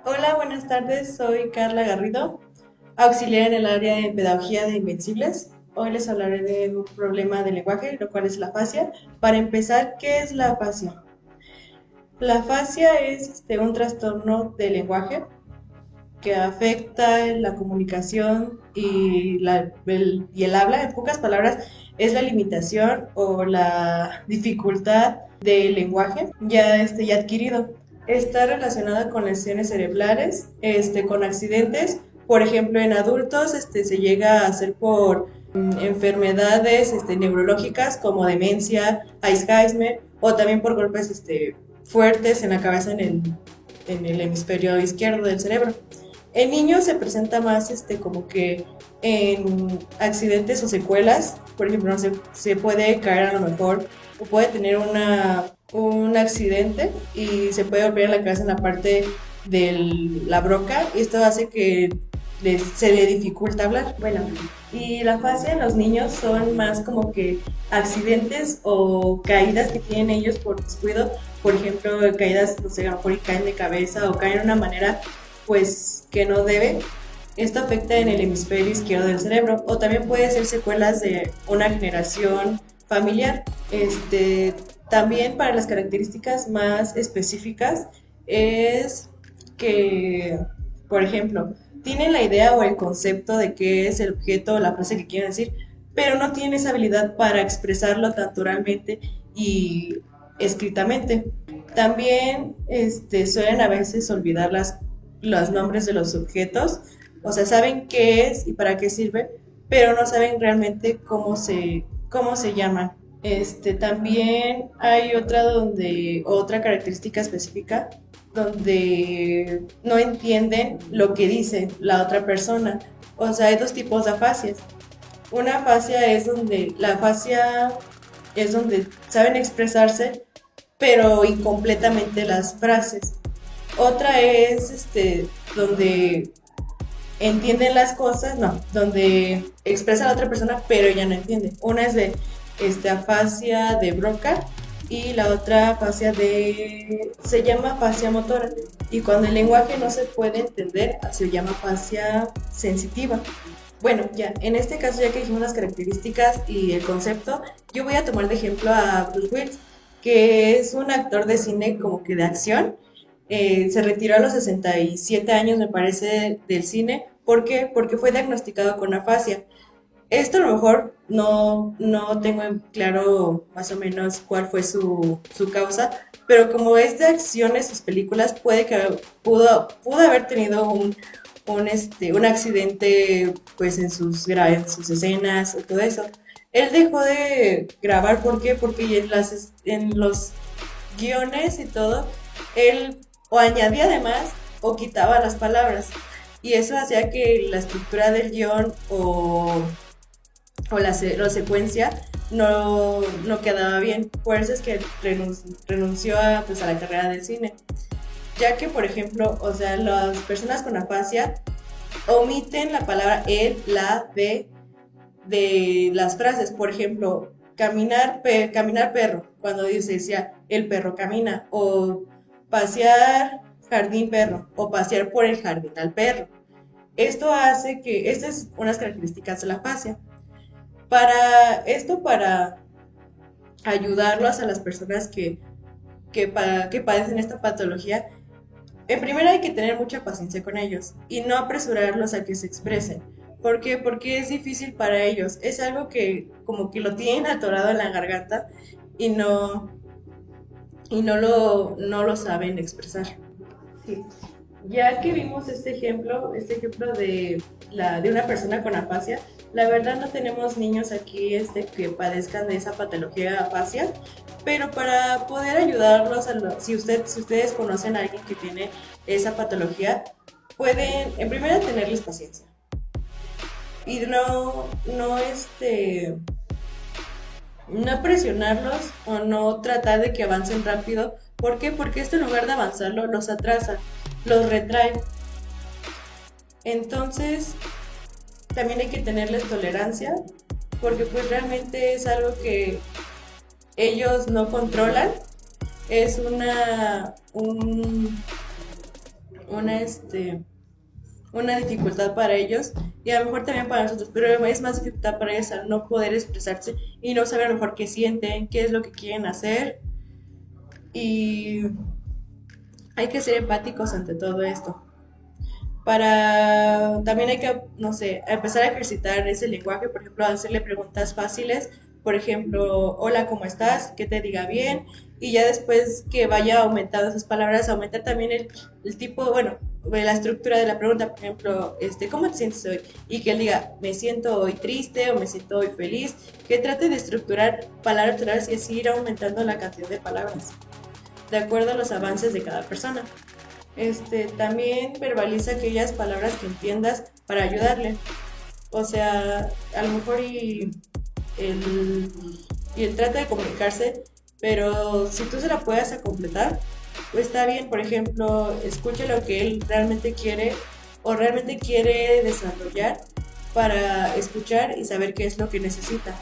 Hola, buenas tardes. Soy Carla Garrido, auxiliar en el área de pedagogía de Invencibles. Hoy les hablaré de un problema de lenguaje, lo cual es la afasia. Para empezar, ¿qué es la afasia? La afasia es un trastorno del lenguaje que afecta la comunicación y el habla. En pocas palabras, es la limitación o la dificultad del lenguaje ya adquirido. Está relacionada con lesiones cerebrales, con accidentes. Por ejemplo, en adultos se llega a hacer por enfermedades neurológicas como demencia, Alzheimer, o también por golpes fuertes en la cabeza en el hemisferio izquierdo del cerebro. En niños se presenta más como que en accidentes o secuelas. Por ejemplo, no sé, se puede caer a lo mejor o puede tener un accidente y se puede golpear la cabeza en la parte de la broca, y esto hace que se le dificulta hablar. Bueno, y la fase en los niños son más como que accidentes o caídas que tienen ellos por descuido. Por ejemplo, caídas, no sé, a lo mejor caen de cabeza o caen de una manera pues que no debe. Esto afecta en el hemisferio izquierdo del cerebro, o también puede ser secuelas de una generación familiar. También para las características más específicas es que, por ejemplo, tienen la idea o el concepto de qué es el objeto o la frase que quieren decir, pero no tienen esa habilidad para expresarlo tanto oralmente y escritamente. También suelen a veces olvidar los nombres de los objetos, o sea, saben qué es y para qué sirve, pero no saben realmente cómo se llaman. También hay otra característica específica donde no entienden lo que dice la otra persona. O sea, hay dos tipos de afasias. Una afasia es donde saben expresarse, pero incompletamente las frases. Otra es donde entienden las cosas, no, donde expresa a la otra persona, pero ella no entiende. Una es de afasia de Broca, y la otra se llama afasia motora. Y cuando el lenguaje no se puede entender, se llama afasia sensitiva. Bueno, ya, en este caso, ya que dijimos las características y el concepto, yo voy a tomar de ejemplo a Bruce Willis, que es un actor de cine como que de acción. Se retiró a los 67 años, me parece, del cine. ¿Por qué? Porque fue diagnosticado con afasia. Esto a lo mejor no tengo en claro más o menos cuál fue su causa, pero como es de acciones sus películas, puede que pudo haber tenido un accidente pues en sus escenas o todo eso. Él dejó de grabar. ¿Por qué? Porque en los guiones y todo, él o añadía además o quitaba las palabras, y eso hacía que la estructura del guión o la secuencia no quedaba bien. Por eso es que renunció pues, a la carrera del cine. Ya que, por ejemplo, o sea, las personas con afasia omiten la palabra el, la, de las frases. Por ejemplo, caminar perro, cuando decía el perro camina, o pasear jardín perro, o pasear por el jardín al perro. Estas es unas características de la afasia. Para ayudarlos a las personas que padecen esta patología, en primera hay que tener mucha paciencia con ellos y no apresurarlos a que se expresen. ¿Por qué? Porque es difícil para ellos. Es algo que como que lo tienen atorado en la garganta y no lo saben expresar. Sí. Ya que vimos este ejemplo de una persona con afasia, la verdad no tenemos niños aquí que padezcan de esa patología de afasia, pero para poder ayudarlos, si ustedes conocen a alguien que tiene esa patología, pueden en primera tenerles paciencia y no presionarlos o no tratar de que avancen rápido. ¿Por qué? Porque esto, en lugar de avanzarlo, los atrasa, los retrae. Entonces, también hay que tenerles tolerancia, porque pues realmente es algo que ellos no controlan. Es una, una dificultad para ellos y a lo mejor también para nosotros, pero es más dificultad para ellos al no poder expresarse y no saber a lo mejor qué sienten, qué es lo que quieren hacer y hay que ser empáticos ante todo esto. Para también hay que, no sé, empezar a ejercitar ese lenguaje, por ejemplo, hacerle preguntas fáciles, por ejemplo, hola, ¿cómo estás? Que te diga bien, y ya después que vaya aumentando esas palabras, aumentar también el tipo, bueno, la estructura de la pregunta, por ejemplo, ¿cómo te sientes hoy? Y que él diga, me siento hoy triste o me siento hoy feliz, que trate de estructurar palabras y así ir aumentando la cantidad de palabras, de acuerdo a los avances de cada persona. También verbaliza aquellas palabras que entiendas para ayudarle. O sea, a lo mejor el, y él trata de comunicarse, pero si tú se la puedas a completar, pues está bien. Por ejemplo, escuche lo que él realmente quiere o realmente quiere desarrollar para escuchar y saber qué es lo que necesita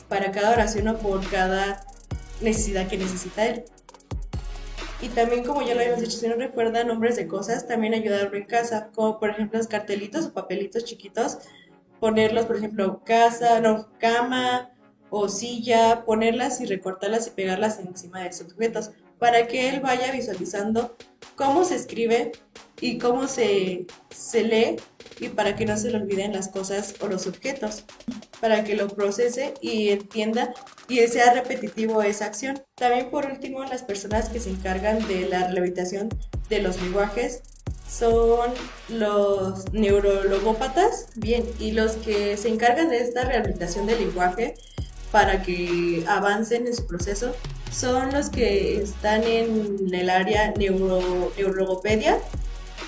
para cada oración o por cada necesidad que necesita él. Y también, como ya lo habíamos dicho, si no recuerda nombres de cosas, también ayudarlo en casa, como por ejemplo los cartelitos o papelitos chiquitos, ponerlos, por ejemplo, casa, no, cama o silla, ponerlas y recortarlas y pegarlas encima de sus objetos, para que él vaya visualizando cómo se escribe y cómo se lee y para que no se le olviden las cosas o los objetos, para que lo procese y entienda y sea repetitivo esa acción. También por último, las personas que se encargan de la rehabilitación de los lenguajes son los neurologópatas, bien, y los que se encargan de esta rehabilitación del lenguaje para que avancen en su proceso son los que están en el área neurogopedia,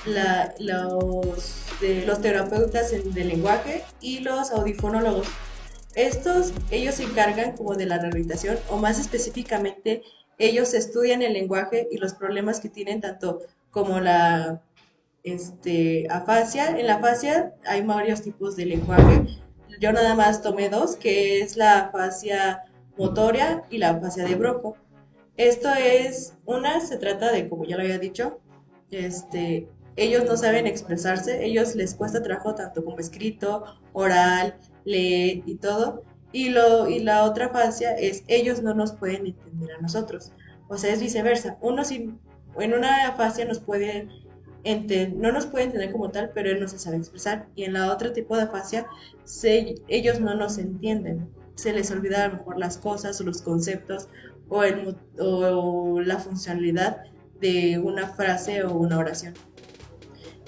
los terapeutas del lenguaje y los audifonólogos. Ellos se encargan como de la rehabilitación o más específicamente ellos estudian el lenguaje y los problemas que tienen tanto como la afasia. En la afasia hay varios tipos de lenguaje. Yo nada más tomé dos, que es la afasia motoria y la afasia de Broca. Se trata de, como ya lo había dicho, ellos no saben expresarse, ellos les cuesta trabajo tanto como escrito, oral, leer y todo. Y la otra fascia es, ellos no nos pueden entender a nosotros. O sea, es viceversa. En una fascia no nos puede entender como tal, pero él no se sabe expresar. Y en la otra tipo de afasia, ellos no nos entienden. Se les olvida a lo mejor las cosas o los conceptos o la funcionalidad de una frase o una oración.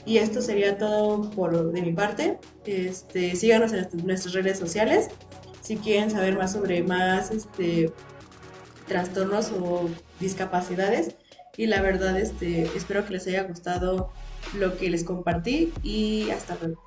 Y esto sería todo de mi parte. Síganos en nuestras redes sociales si quieren saber más sobre más trastornos o discapacidades. Y la verdad, espero que les haya gustado lo que les compartí y hasta luego.